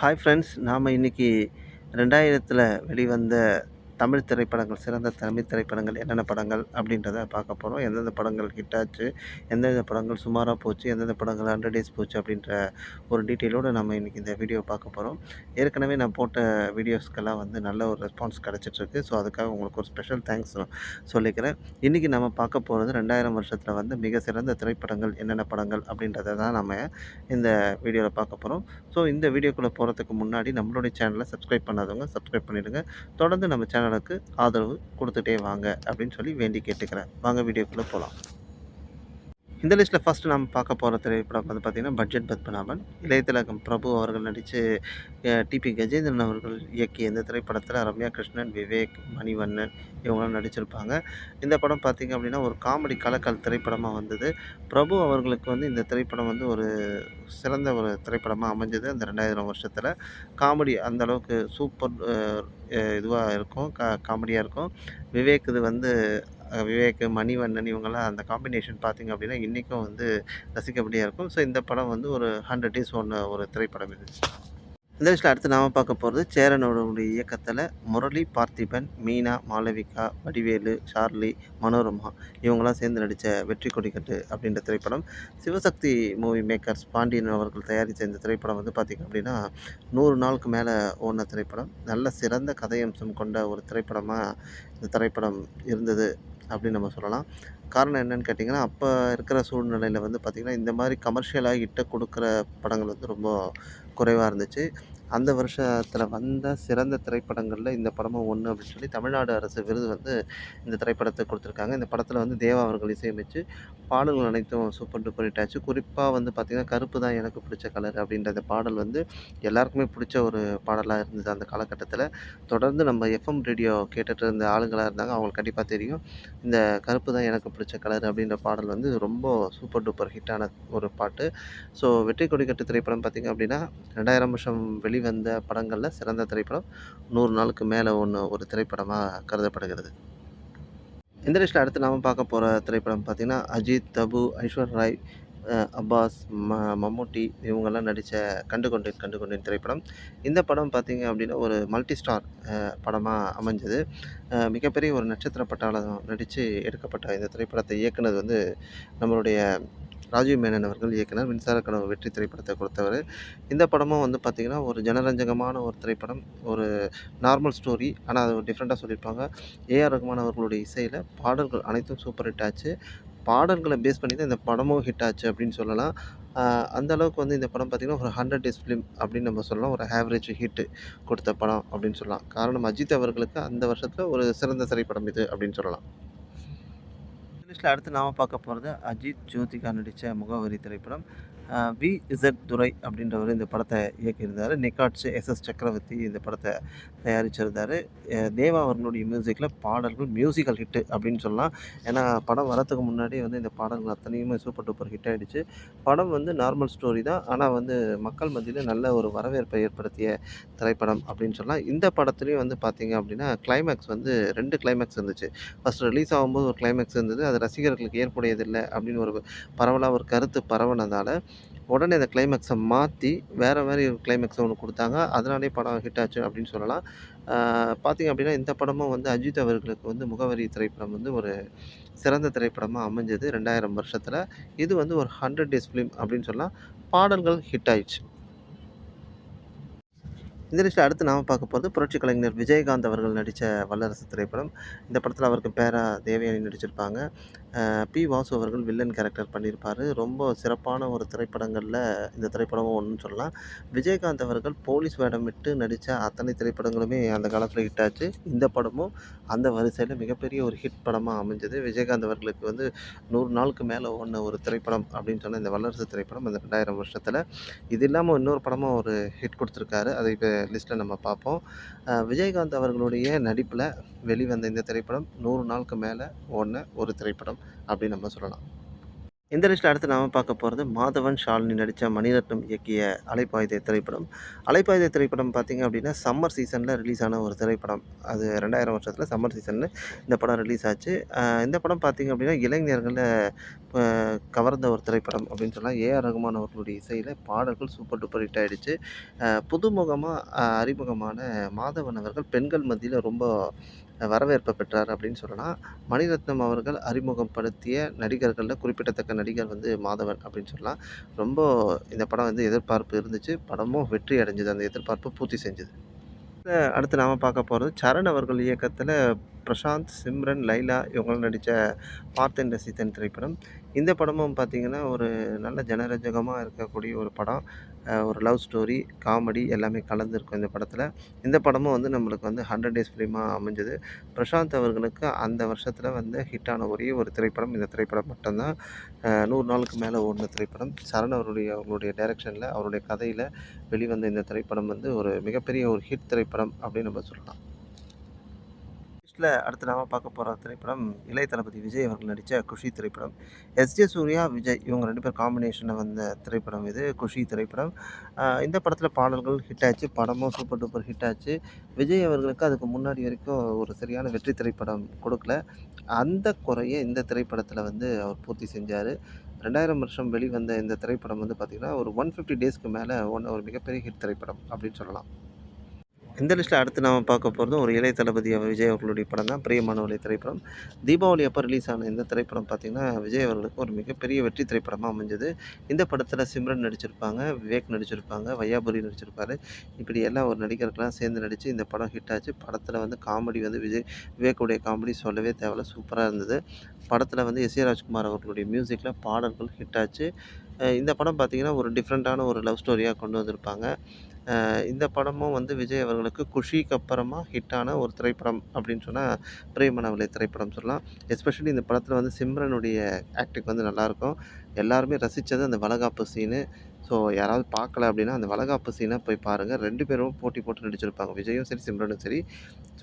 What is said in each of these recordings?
Hi friends. நாம இன்னைக்கு 2000த்துல வெளிவந்த தமிழ் திரைப்படங்கள், சிறந்த தமிழ் திரைப்படங்கள் என்னென்ன படங்கள் அப்படின்றத பார்க்க போறோம். எந்தெந்த படங்கள் ஹிட் ஆச்சு, எந்தெந்த படங்கள் சுமாரா போச்சு, எந்தெந்த படங்கள் 100 டேஸ் போச்சு அப்படின்ற ஒரு டீட்டெயிலோட நம்ம இன்னைக்கு இந்த வீடியோ பார்க்க போறோம். ஏற்கனவே நான் போட்ட வீடியோஸ்க்கெல்லாம் வந்து நல்ல ஒரு ரெஸ்பான்ஸ் கிடைச்சிட்ருக்கு. ஸோ, அதுக்காக உங்களுக்கு ஒரு ஸ்பெஷல் தேங்க்ஸ் சொல்லிக்கிறேன். இன்னைக்கு நம்ம பார்க்க போறது 2000 வருஷத்துல வந்து மிக சிறந்த திரைப்படங்கள் என்னென்ன படங்கள் அப்படின்றத தான் நம்ம இந்த வீடியோல பார்க்க போறோம். ஸோ, இந்த வீடியோக்குள்ள போறதுக்கு முன்னாடி நம்மளுடைய சேனலை சப்ஸ்கிரைப் பண்ணாதவங்க சப்ஸ்கிரைப் பண்ணிடுங்க. தொடர்ந்து நம்ம சேனலுக்கு ஆதரவு குடுத்துட்டே வாங்க அப்படின்னு சொல்லி வேண்டி கேட்டுக்கிறேன். வாங்க வீடியோக்குள்ள போலாம். இந்த லிஸ்ட்ல ஃபர்ஸ்ட் நம்ம பார்க்க போற திரைப்படம் வந்து பார்த்தீங்கன்னா, பட்ஜெட் பத்மநாபன். இளைய திலகம் பிரபு அவர்கள் நடிச்சு, டிபி கஜேந்திரன் அவர்கள் இயக்கிய இந்த திரைப்படத்தில ரம்யா கிருஷ்ணன், விவேக், மணிவண்ணன் இவங்கலாம் நடிச்சிருப்பாங்க. இந்த படம் பார்த்தீங்க அப்படின்னா, ஒரு காமெடி கலக்கல் திரைப்படமா வந்தது. பிரபு அவர்களுக்கு வந்து இந்த திரைப்படம் வந்து ஒரு சிறந்த ஒரு திரைப்படமா அமைஞ்சது. அந்த 2000 வருஷத்தில. காமெடி அந்த அளவுக்கு சூப்பர் இதுவா இருக்கும். காமெடியா இருக்கும். விவேக் இது வந்து விவேக், மணிவண்ணன் இவங்கலாம் அந்த காம்பினேஷன் பார்த்தீங்க அப்படின்னா, இன்னைக்கும் வந்து ரசிக்கபடியா இருக்கும். ஸோ, இந்த படம் வந்து ஒரு 100 டேஸ் ஓடுன ஒரு திரைப்படம் இது. இந்த லிஸ்ட்ல அடுத்து நாம பார்க்க போறது சேரன் அவர்களுடைய இயக்கத்தில முரளி, பார்த்திபன், மீனா, மாளவிகா, வடிவேலு, சார்லி, மனோரமா இவங்கலாம் சேர்ந்து நடிச்ச வெற்றி கொடிக்கட்டு அப்படின்ற திரைப்படம். சிவசக்தி மூவி மேக்கர்ஸ் பாண்டியன் அவர்கள் தயாரித்த இந்த திரைப்படம் வந்து பார்த்தீங்க அப்படின்னா, 100 நாளுக்கு மேல ஓடுன திரைப்படம். நல்ல சிறந்த கதையம்சம் கொண்ட ஒரு திரைப்படமா இந்த திரைப்படம் இருந்தது அப்படின்னு நம்ம சொல்லலாம். காரணம் என்னன்னு கேட்டிங்கன்னா, அப்ப இருக்கிற சூழ்நிலையில வந்து பார்த்தீங்கன்னா, இந்த மாரி கமர்ஷியலா ஹிட்ட குடுக்குற படங்கள் வந்து ரொம்ப குறைவா இருந்துச்சு. அந்த வருஷத்துல வந்த சிறந்த திரைப்படங்கள்ல இந்த படமும் ஒண்ணு அப்படின்னு சொல்லி தமிழ்நாடு அரசு விருது வந்து இந்த திரைப்படத்துக்கு குடுத்துருக்காங்க. இந்த படத்துல வந்து தேவா அவர்கள் இசையமைச்சு, பாடல்கள் அனைத்தும் சூப்பர் டூப்பர் ஹிட் ஆச்சு. குறிப்பா வந்து பார்த்தீங்கன்னா, "கருப்பு தான் எனக்கு பிடிச்ச கலர்" அப்படின்ற அந்த பாடல் வந்து எல்லாருக்குமே பிடிச்ச ஒரு பாடலா இருந்தது அந்த காலகட்டத்தில. தொடர்ந்து நம்ம எஃப்எம் ரேடியோ கேட்டுட்டு இருந்த ஆளுங்களா இருந்தாங்க. அவங்களுக்கு கண்டிப்பா தெரியும். இந்த "கருப்பு தான் எனக்கு பிடிச்ச கலர்" அப்படின்ற பாடல் வந்து ரொம்ப சூப்பர் டூப்பர் ஹிட்டான ஒரு பாட்டு. ஸோ, வெற்றி கொடிக்கட்டு திரைப்படம் பார்த்தீங்க அப்படின்னா, 2000 வருஷம் வெளிவந்த படங்கள்ல சிறந்த திரைப்படம். 100 நாளுக்கு மேல ஓடுன ஒரு திரைப்படமா கருதப்படுகிறது. இந்த லிஸ்ட்ல அடுத்து நாம பார்க்க போற திரைப்படம் பார்த்தீங்கன்னா, அஜித், தபு, ஐஸ்வர்யா ராய், அப்பாஸ், மம்முட்டி இவங்கலாம் நடிச்ச "கண்டு கொண்டேன் கண்டு கொண்டேன்" திரைப்படம். இந்த படம் பார்த்தீங்க அப்படின்னா, ஒரு மல்டி ஸ்டார் படமா அமைஞ்சது. மிகப்பெரிய ஒரு நட்சத்திர பட்டாளம் நடிச்சு எடுக்கப்பட்ட இந்த திரைப்படத்தை இயக்குனது வந்து நம்மளுடைய ராஜீவ் மேனன் அவர்கள் இயக்குனர். மின்சார கனவு வெற்றி திரைப்படத்த கொடுத்தவரு. இந்த படமும் வந்து பார்த்தீங்கன்னா, ஒரு ஜனரஞ்சகமான ஒரு திரைப்படம். ஒரு நார்மல் ஸ்டோரி. ஆனா, அது ஒரு டிஃப்ரெண்ட்டா சொல்லியிருப்பாங்க. ஏ.ஆர். ரகுமான் அவர்களுடைய இசையில பாடல்கள் அனைத்தும் சூப்பர் ஹிட் ஆச்சு. பாடல்கள பேஸ் பண்ணி தான் இந்த படமும் ஹிட் ஆச்சு அப்படின்னு சொல்லலாம். அ அந்த அளவுக்கு வந்து இந்த படம் பார்த்தீங்கன்னா, ஒரு 100 டேஸ் ஃபிலிம் அப்படின்னு நம்ம சொல்லலாம். ஒரு ஆவரேஜ் ஹிட் கொடுத்த படம் அப்படின்னு சொல்லலாம். காரணம் அஜித் அவர்களுக்கு அந்த வருஷத்துல ஒரு சிறந்த திரைப்படம் இது அப்படின்னு சொல்லலாம். லிஸ்ட்ல அடுத்து நாம பார்க்க போறது அஜித், ஜோதிகா நடிச்ச முகவரி திரைப்படம். வி.இசட் துரை அப்படின்றவரு இந்த படத்த இயக்கியிருந்தாரு. நிக்காட்ஸ், எஸ்.எஸ். சக்கரவர்த்தி இந்த படத்த தயாரிச்சிருந்தாரு. தேவா அவர்களுடைய மியூசிக்ல பாடல்கள் மியூசிக்கல் ஹிட் அப்படின்னு சொல்லலாம். ஏன்னா, படம் வரதுக்கு முன்னாடியே வந்து இந்த பாடல்கள் அத்தனையுமே சூப்பர் டூப்பர் ஹிட் ஆயிடுச்சு. படம் வந்து நார்மல் ஸ்டோரி தான். ஆனா வந்து மக்கள் மத்தியில நல்ல ஒரு வரவேற்பை ஏற்படுத்திய திரைப்படம் அப்படின்னு சொல்லலாம். இந்த படத்துலயும் வந்து பார்த்தீங்க அப்படின்னா, கிளைமாக்ஸ் வந்து 2 கிளைமாக்ஸ் இருந்துச்சு. ஃபர்ஸ்ட் ரிலீஸ் ஆகும்போது ஒரு கிளைமாக்ஸ் இருந்தது. அது ரசிகர்களுக்கு ஏற்புடையதில்ல அப்படின்னு ஒரு பரவலா ஒரு கருத்து பரவுனதால, உடனே அந்த கிளைமாக்ஸ மாத்தி வேற மாரி ஒரு கிளைமாக்ஸ் ஒண்ணு குடுத்தாங்க. அதனாலேயே படம் ஹிட் ஆச்சு அப்படின்னு சொல்லலாம். ஆ பார்த்தீங்க அப்படின்னா, இந்த படமும் வந்து அஜித் அவர்களுக்கு வந்து முகவரி திரைப்படம் வந்து ஒரு சிறந்த திரைப்படமா அமைஞ்சது 2000 வருஷத்துல. இது வந்து ஒரு 100 டேஸ் ஃபிலிம் அப்படின்னு சொல்லலாம். பாடல்கள் ஹிட் ஆயிடுச்சு. இந்த லிஸ்ட்ல அடுத்து நாம பார்க்க போறது புரட்சி கலைஞர் விஜயகாந்த் அவர்கள் நடிச்ச வல்லரசு திரைப்படம். இந்த படத்துல அவருக்கு பேரா தேவயானி நடிச்சிருப்பாங்க. பி. வாசு அவர்கள் வில்லன் கேரக்டர் பண்ணியிருப்பாரு. ரொம்ப சிறப்பான ஒரு திரைப்படங்கள்ல இந்த திரைப்படமும் ஒண்ணுன்னு சொல்லலாம். விஜயகாந்த் அவர்கள் போலீஸ் வேடமிட்டு நடிச்ச அத்தனை திரைப்படங்களுமே அந்த காலத்துல ஹிட் ஆச்சு. இந்த படமும் அந்த வரிசையில மிகப்பெரிய ஒரு ஹிட் படமா அமைஞ்சது. விஜயகாந்த் அவர்களுக்கு வந்து 100 நாளுக்கு மேல ஓடுன ஒரு திரைப்படம் அப்படின்னு சொன்னா இந்த வல்லரசு திரைப்படம் அந்த 2000 வருஷத்துல. இது இல்லாம இன்னொரு படமும் ஒரு ஹிட் குடுத்துருக்காரு. அதை இப்ப லிஸ்ட்ல நம்ம பார்ப்போம். விஜயகாந்த் அவர்களுடைய நடிப்புல வெளிவந்த இந்த திரைப்படம் 100 நாளுக்கு மேல ஓடுன ஒரு திரைப்படம் அப்படின்னு நம்ம சொல்லலாம். இந்த லிஸ்ட்ல அடுத்து நாம பார்க்க போறது மாதவன், ஷாலினி நடிச்ச மணிரத்னம் இயக்கிய அலைப்பாயுதே திரைப்படம். அலைப்பாயுதே திரைப்படம் பார்த்தீங்க அப்படின்னா, சம்மர் சீசன்ல ரிலீஸ் ஆன ஒரு திரைப்படம். அது 2000 வருஷத்துல சம்மர் சீசன்ல இந்த படம் ரிலீஸ் ஆச்சு. இந்த படம் பார்த்தீங்க அப்படின்னா, இளைஞர்கள ப கவர்ந்த ஒரு திரைப்படம் அப்படின்னு சொல்லலாம். ஏ.ஆர். ரகுமான் அவர்களுடைய இசையில பாடல்கள் சூப்பர் டூப்பர் ஹிட் ஆயிடுச்சு. புதுமுகமா அறிமுகமான மாதவன் அவர்கள் பெண்கள் மத்தியில ரொம்ப வரவேற்ப பெற்றார் அப்படின்னு சொல்லலாம். மணிரத்னம் அவர்கள் அறிமுகப்படுத்திய நடிகர்கள்ல குறிப்பிடத்தக்க நடிகர் வந்து மாதவன் அப்படின்னு சொல்லலாம். ரொம்ப இந்த படம் வந்து எதிர்பார்ப்பு இருந்துச்சு. படமும் வெற்றி அடைஞ்சது. அந்த எதிர்பார்ப்ப பூர்த்தி செஞ்சது. அடுத்து நாம பார்க்க போறது சரண் அவர்கள் இயக்கத்தில பிரசாந்த், சிம்ரன், லைலா இவங்கலாம் நடிச்ச பார்த்தேன் ரசித்தேன் திரைப்படம். இந்த படமும் பார்த்தீங்கன்னா, ஒரு நல்ல ஜனரஞ்சகமா இருக்கக்கூடிய ஒரு படம். ஒரு லவ் ஸ்டோரி, காமெடி எல்லாமே கலந்திருக்கும் இந்த படத்தில. இந்த படமும் வந்து நம்மளுக்கு வந்து 100 டேஸ் ஃபிலிமா அமைஞ்சது. பிரசாந்த் அவர்களுக்கு அந்த வருஷத்தில வந்து ஹிட்டான ஒரே ஒரு திரைப்படம் இந்த திரைப்படம் மட்டும் தான். 100 நாளுக்கு மேல ஓடுன திரைப்படம். சரண் அவருடைய டைரக்ஷன்ல, அவருடைய கதையில வெளிவந்த இந்த திரைப்படம் வந்து ஒரு மிகப்பெரிய ஒரு ஹிட் திரைப்படம் அப்படின்னு நம்ம சொல்லலாம். லிஸ்ட்ல அடுத்து நாம பார்க்க போற திரைப்படம் இளைய தளபதி விஜய் அவர்கள் நடிச்ச குஷி திரைப்படம். எஸ்.ஜே. சூர்யா, விஜய் இவங்க 2 பேர் காம்பினேஷன்ல வந்த திரைப்படம் இது குஷி திரைப்படம். இந்த படத்துல பாடல்கள் ஹிட் ஆச்சு. படமும் சூப்பர் டூப்பர் ஹிட் ஆச்சு. விஜய் அவர்களுக்கு அதுக்கு முன்னாடி வரைக்கும் ஒரு சரியான வெற்றி திரைப்படம் கொடுக்கல. அந்த குறைய இந்த திரைப்படத்துல வந்து அவர் பூர்த்தி செஞ்சாரு. 2000 வருஷம் வெளிவந்த இந்த திரைப்படம் வந்து பார்த்தீங்கன்னா, ஒரு 150 டேஸ்க்கு மேல ஓடுன ஒரு மிகப்பெரிய ஹிட் திரைப்படம் அப்படின்னு சொல்லலாம். இந்த லிஸ்ட்ல அடுத்து நாம பார்க்க போறதும் ஒரு இளைய தளபதி விஜய் அவர்களுடைய படம் தான் பிரியமானவளே திரைப்படம். தீபாவளி அப்ப ரிலீஸ் ஆன இந்த திரைப்படம் பார்த்தீங்கன்னா, விஜய் அவர்களுக்கு ஒரு மிகப்பெரிய வெற்றி திரைப்படமா அமைஞ்சது. இந்த படத்துல சிம்ரன் நடிச்சிருப்பாங்க, விவேக் நடிச்சிருப்பாங்க, வையாபுரி நடிச்சிருப்பாரு. இப்படி எல்லா ஒரு நடிகர்கள்லாம் சேர்ந்து நடிச்சு இந்த படம் ஹிட் ஆச்சு. படத்துல வந்து காமெடி வந்து விவேக்குடைய காமெடி சொல்லவே தேவையில்ல. சூப்பரா இருந்தது. படத்துல வந்து எஸ்.ஏ. ராஜ்குமார் அவர்களுடைய மியூசிக்ல பாடல்கள் ஹிட் ஆச்சு. இந்த படம் பார்த்தீங்கன்னா, ஒரு டிஃப்ரெண்ட்டான ஒரு லவ் ஸ்டோரியா கொண்டு வந்திருப்பாங்க. இந்த படமும் வந்து விஜய் அவர்களுக்கு குஷிக்கு அப்புறமா ஹிட்டான ஒரு திரைப்படம் அப்படின்னு சொன்னா, பிரியமானவளே திரைப்படம் சொல்லலாம். எஸ்பெஷலி இந்த படத்துல வந்து சிம்ரனுடைய ஆக்டிங் வந்து நல்லாயிருக்கும். எல்லாருமே ரசிச்சது அந்த வளகாப்பு சீனு. ஸோ யாராவது பார்க்கல அப்படின்னா, அந்த வளகாப்பு சீன போய் பாருங்க. 2 பேரும் போட்டி போட்டு நடிச்சிருப்பாங்க. விஜயும் சரி, சிம்ரனும் சரி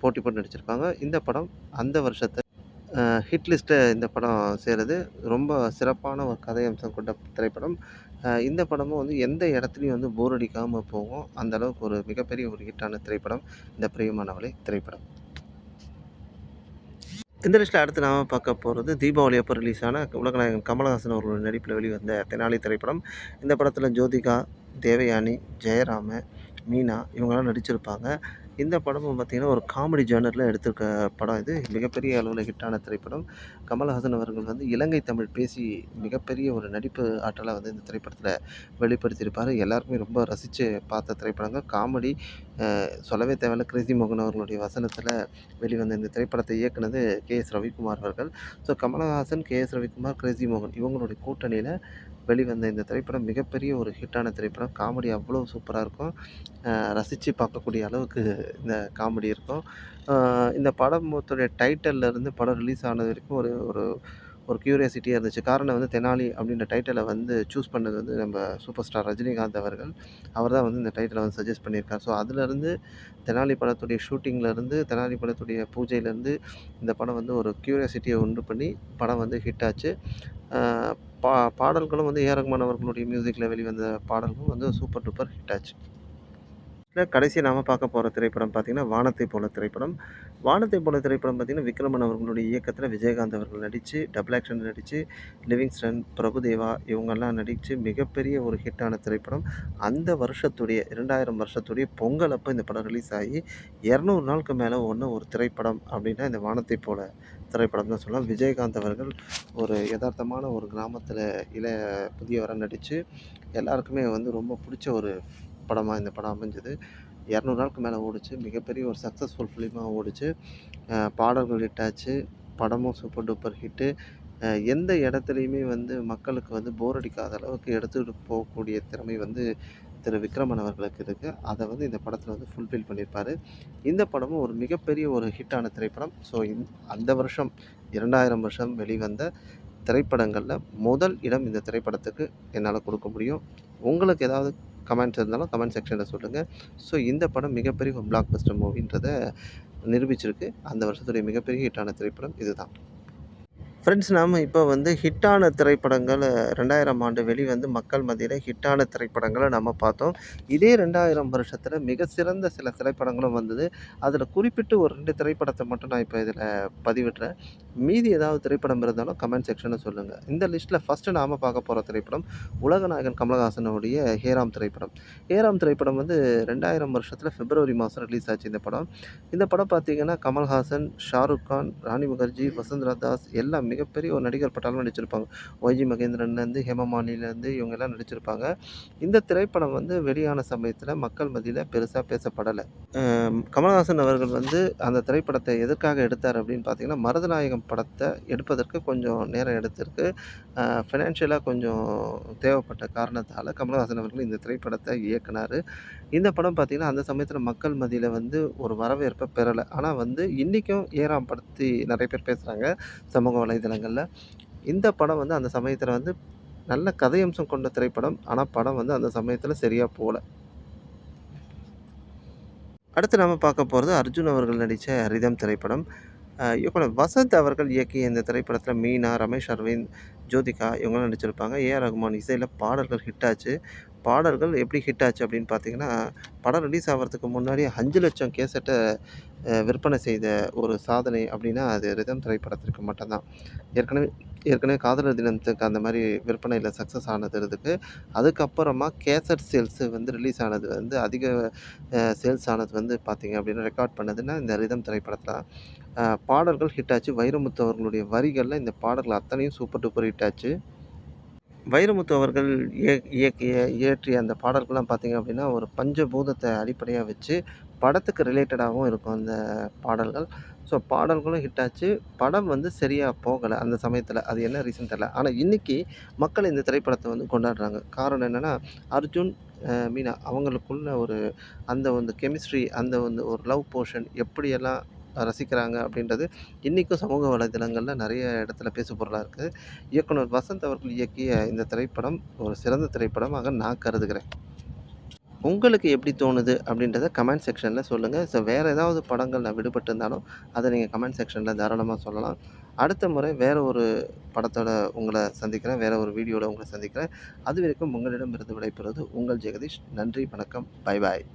போட்டி போட்டு நடிச்சிருப்பாங்க. இந்த படம் அந்த வருஷத்த ஹிட் லிஸ்ட்ல இந்த படம் சேருது. ரொம்ப சிறப்பான ஒரு கதை அம்சம் கொண்ட திரைப்படம். இந்த படமும் வந்து எந்த இடத்துலயும் வந்து போர் அடிக்காம போகும். அந்த அளவுக்கு ஒரு மிகப்பெரிய ஒரு ஹிட்டான திரைப்படம், இந்த பிரியமானவளே திரைப்படம். இந்த லிஸ்ட்ல அடுத்து நாம பார்க்க போறது தீபாவளி அப்ப ரிலீஸ் ஆன உலகநாயகன் கமலஹாசன் அவர்களுடைய நடிப்பில வெளிவந்த தெனாலி திரைப்படம். இந்த படத்துல ஜோதிகா, தேவயானி, ஜெயராம, மீனா இவங்கலாம் நடிச்சிருப்பாங்க. இந்த படமும் பார்த்தீங்கன்னா, ஒரு காமெடி ஜானர்ல எடுத்திருக்க படம் இது. மிகப்பெரிய அளவுல ஹிட்டான திரைப்படம். கமலஹாசன் அவர்கள் வந்து இலங்கை தமிழ் பேசி மிகப்பெரிய ஒரு நடிப்பு ஆற்றலா வந்து இந்த திரைப்படத்துல வெளிப்படுத்தியிருப்பாரு. எல்லாருக்குமே ரொம்ப ரசிச்சு பார்த்த திரைப்படங்க. காமெடி சொல்லவே தேவையில்ல. கிரேஸி மோகன் அவர்களுடைய வசனத்தில வெளிவந்த இந்த திரைப்படத்தை இயக்குனது கே.எஸ். ரவிக்குமார் அவர்கள். ஸோ கமலஹாசன், கே.எஸ். ரவிக்குமார், கிரேஸி மோகன் இவங்களுடைய கூட்டணியில வெளிவந்த இந்த திரைப்படம் மிகப்பெரிய ஒரு ஹிட்டான திரைப்படம். காமெடி அவ்வளோ சூப்பரா இருக்கும். ரசிச்சு பார்க்கக்கூடிய அளவுக்கு இந்த காமெடி இருக்கும். இந்த படமுத்துடைய டைட்டில்ல இருந்து படம் ரிலீஸ் ஆனது வரைக்கும் ஒரு ஒரு ஒரு கியூரியாசிட்டியா இருந்துச்சு. காரணம் வந்து தெனாலி அப்படின்ற டைட்டில வந்து சூஸ் பண்ணது வந்து நம்ம சூப்பர் ஸ்டார் ரஜினிகாந்த் அவர்கள். அவர் தான் வந்து இந்த டைட்டில வந்து சஜெஸ்ட் பண்ணியிருக்கார். ஸோ அதுலேருந்து தெனாலி படத்துடைய ஷூட்டிங்லேருந்து, தெனாலி படத்துடைய பூஜையிலேருந்து இந்த படம் வந்து ஒரு கியூரியாசிட்டிய உண்டு பண்ணி படம் வந்து ஹிட் ஆச்சு. அ பாடல்களும் வந்து ஏ.ஆர். ரகுமான் அவர்களுடைய மியூசிக்ல வெளிவந்த பாடல்களும் வந்து சூப்பர் டூப்பர் ஹிட் ஆச்சு. கடைசியா நாம பார்க்க போற திரைப்படம் பார்த்தீங்கன்னா, வானத்தை போல திரைப்படம். வானத்தை போல திரைப்படம் பார்த்தீங்கன்னா, விக்ரமன் அவர்களுடைய இயக்கத்தில விஜயகாந்த் அவர்கள் நடிச்சு, டபுள் ஆக்ஷன் நடிச்சு, லிவிங்ஸ்டன், பிரபுதேவா இவங்கெல்லாம் நடிச்சு மிகப்பெரிய ஒரு ஹிட்டான திரைப்படம். அந்த வருஷத்துடைய 2000 வருஷத்துடைய பொங்கல் அப்ப இந்த படம் ரிலீஸ் ஆகி 200 நாளுக்கு மேல ஓடுன ஒரு திரைப்படம் அப்படின்னா, இந்த வானத்தை போல திரைப்படம் தான் சொல்லலாம். விஜயகாந்த் அவர்கள் ஒரு எதார்த்தமான ஒரு கிராமத்தில புதியவரா நடிச்சு, எல்லாருக்குமே வந்து ரொம்ப புடிச்ச ஒரு படமா இந்த படம் அமைஞ்சது. 200 நாளுக்கு மேல ஓடுச்சு. மிகப்பெரிய ஒரு சக்சஸ்ஃபுல் ஃபிலிமா ஓடுச்சு. பாடல்கள் ஹிட் ஆச்சு. படமும் சூப்பர் டூப்பர் ஹிட்டு. எந்த இடத்துலயுமே வந்து மக்களுக்கு வந்து போர் அடிக்காத அளவுக்கு எடுத்துட்டு போகக்கூடிய திறமை வந்து திரு விக்ரமன் அவர்களுக்கு இருக்கு. அத வந்து இந்த படத்துல வந்து ஃபுல்ஃபில் பண்ணியிருப்பாரு. இந்த படமும் ஒரு மிகப்பெரிய ஒரு ஹிட்டான திரைப்படம். ஸோ அந்த வருஷம் 2000 வருஷம் வெளிவந்த திரைப்படங்கள்ல முதல் இடம் இந்த திரைப்படத்துக்கு என்னால குடுக்க முடியும். உங்களுக்கு ஏதாவது கமெண்ட்ஸ் இருந்தாலும் கமெண்ட் செக்ஷன்ல சொல்லுங்க. ஸோ இந்த படம் மிகப்பெரிய ஒரு பிளாக் பஸ்டர் மூவின்றத நிரூபிச்சிருக்கு. அந்த வருஷத்துடைய மிகப்பெரிய ஹிட்டான திரைப்படம் இதுதான். ஃப்ரெண்ட்ஸ் நாம இப்போ வந்து ஹிட்டான திரைப்படங்கள் 2000 ஆண்டு வெளிவந்து மக்கள் மத்தியில ஹிட்டான திரைப்படங்கள நம்ம பார்த்தோம். இதே 2000 வருஷத்தில மிக சிறந்த சில திரைப்படங்களும் வந்தது. அதில குறிப்பிட்டு ஒரு 2 திரைப்படத்த மட்டும் நான் இப்ப இதில பதிவிடுறேன். மீதி ஏதாவது திரைப்படம் இருந்தாலும் கமெண்ட் செக்ஷன்ல சொல்லுங்க. இந்த லிஸ்ட்ல ஃபர்ஸ்ட்டு நாம பார்க்க போற திரைப்படம் உலகநாயகன் கமலஹாசனுடைய ஹேராம் திரைப்படம். ஹேராம் திரைப்படம் வந்து 2000 வருஷத்தில பிப்ரவரி மாசம் ரிலீஸ் ஆச்சு இந்த படம். இந்த படம் பார்த்தீங்கன்னா, கமல்ஹாசன், ஷாருக் கான், ராணி முகர்ஜி, வசுந்தரா தாஸ் எல்லாம் மிகப்பெரிய ஒரு நடிகர் பட்டாளமே நடிச்சிருப்பாங்க. ஒய்ஜி மகேந்திரன்லேருந்து, ஹேமமாலினிலேருந்து இவங்க எல்லாம் நடிச்சிருப்பாங்க. இந்த திரைப்படம் வந்து வெளியான சமயத்தில மக்கள் மத்தியில பெருசா பேசப்படல. கமலஹாசன் அவர்கள் வந்து அந்த திரைப்படத்த எதற்காக எடுத்தார் அப்படின்னு பார்த்தீங்கன்னா, மருதநாயகம் படத்த எடுப்பதற்கு கொஞ்சம் நேரம் எடுத்திருக்கு. ஃபினான்ஷியலா கொஞ்சம் தேவைப்பட்ட காரணத்தால கமலஹாசன் அவர்கள் இந்த திரைப்படத்த இயக்குனாரு. இந்த படம் பார்த்தீங்கன்னா, அந்த சமயத்தில மக்கள் மத்தியில வந்து ஒரு வரவேற்ப பெறல. ஆனா வந்து இன்னைக்கும் ஏறாம் பத்தி நெறைய பேர் பேசுறாங்க, சமூக வலைதளங்கள்ல. இந்த படம் வந்து அந்த சமயத்தில வந்து நல்ல கதையம்சம் கொண்ட திரைப்படம். ஆனா படம் வந்து அந்த சமயத்தில சரியா போல. அடுத்து நாம பார்க்க போறது அர்ஜுன் அவர்கள் நடிச்ச ரிதம் திரைப்படம். இயக்குனர் வசந்த் அவர்கள் இயக்கிய இந்த திரைப்படத்தில மீனா, ரமேஷ் அரவிந்த், ஜோதிகா இவங்கலாம் நடிச்சிருப்பாங்க. ஏ.ஆர். ரகுமான் இசையில பாடல்கள் ஹிட் ஆச்சு. பாடல்கள் எப்படி ஹிட் ஆச்சு அப்படின்னு பார்த்தீங்கன்னா, படம் ரிலீஸ் ஆவறதுக்கு முன்னாடி 5,00,000 கேசட்ட விற்பனை செய்த ஒரு சாதனை அப்படின்னா, அது ரிதம் திரைப்படத்திற்கு மட்டும் தான். ஏற்கனவே ஏற்கனவே காதலர் தினத்துக்கு அந்த மாரி விற்பனையில சக்சஸ் ஆனது இதுக்கு. அதுக்கப்புறமா கேசட் சேல்ஸ் வந்து ரிலீஸ் ஆனது வந்து அதிக சேல்ஸ் ஆனது வந்து பார்த்தீங்க அப்படின்னா, ரெக்கார்ட் பண்ணதுன்னா இந்த ரிதம் திரைப்படத்தில தான். பாடல்கள் ஹிட் ஆச்சு. வைரமுத்து அவர்களுடைய வரிகள்ல இந்த பாடல்கள் அத்தனையும் சூப்பர் டூப்பர் ஹிட் ஆச்சு. வைரமுத்து அவர்கள் இயற்றிய அந்த பாடல்கள்லாம் பார்த்தீங்க அப்படின்னா, ஒரு பஞ்சபூதத்த அடிப்படையா வச்சு படத்துக்கு ரிலேட்டடாவும் இருக்கும் அந்த பாடல்கள். ஸோ பாடல்களும் ஹிட் ஆச்சு. படம் வந்து சரியா போகல அந்த சமயத்தில. அது என்ன ரீசன் தெர்ல. ஆனா இன்னைக்கு மக்கள் இந்த திரைப்படத்த வந்து கொண்டாடுறாங்க. காரணம் என்னன்னா, அர்ஜுன், மீனா அவங்களுக்குள்ள ஒரு அந்த வந்து கெமிஸ்ட்ரி அந்த வந்து ஒரு லவ் போர்ஷன் எப்படியெல்லாம் ரசிக்கிறாங்க அப்படின்றது இன்னைக்கும் சமூக வலைதளங்கள்ல நெறைய இடத்துல பேசுபொருளா இருக்கு. இயக்குனர் வசந்த் அவர்கள் இயக்கிய இந்த திரைப்படம் ஒரு சிறந்த திரைப்படமாக நான் கருதுகிறேன். உங்களுக்கு எப்படி தோணுது அப்படின்றத கமெண்ட் செக்ஷன்ல சொல்லுங்க. ஸோ வேற ஏதாவது படங்கள் நான் விடுபட்டு இருந்தாலும், அத நீங்க கமெண்ட் செக்ஷன்ல தாராளமா சொல்லலாம். அடுத்த முறை வேற ஒரு படத்தோட உங்கள சந்திக்கிறேன். வேற ஒரு வீடியோல உங்கள சந்திக்கிறேன். அதுவரைக்கும் உங்களிடமிருந்து விடைபெறுவது உங்கள் ஜெகதீஷ். நன்றி, வணக்கம். பாய் பாய்.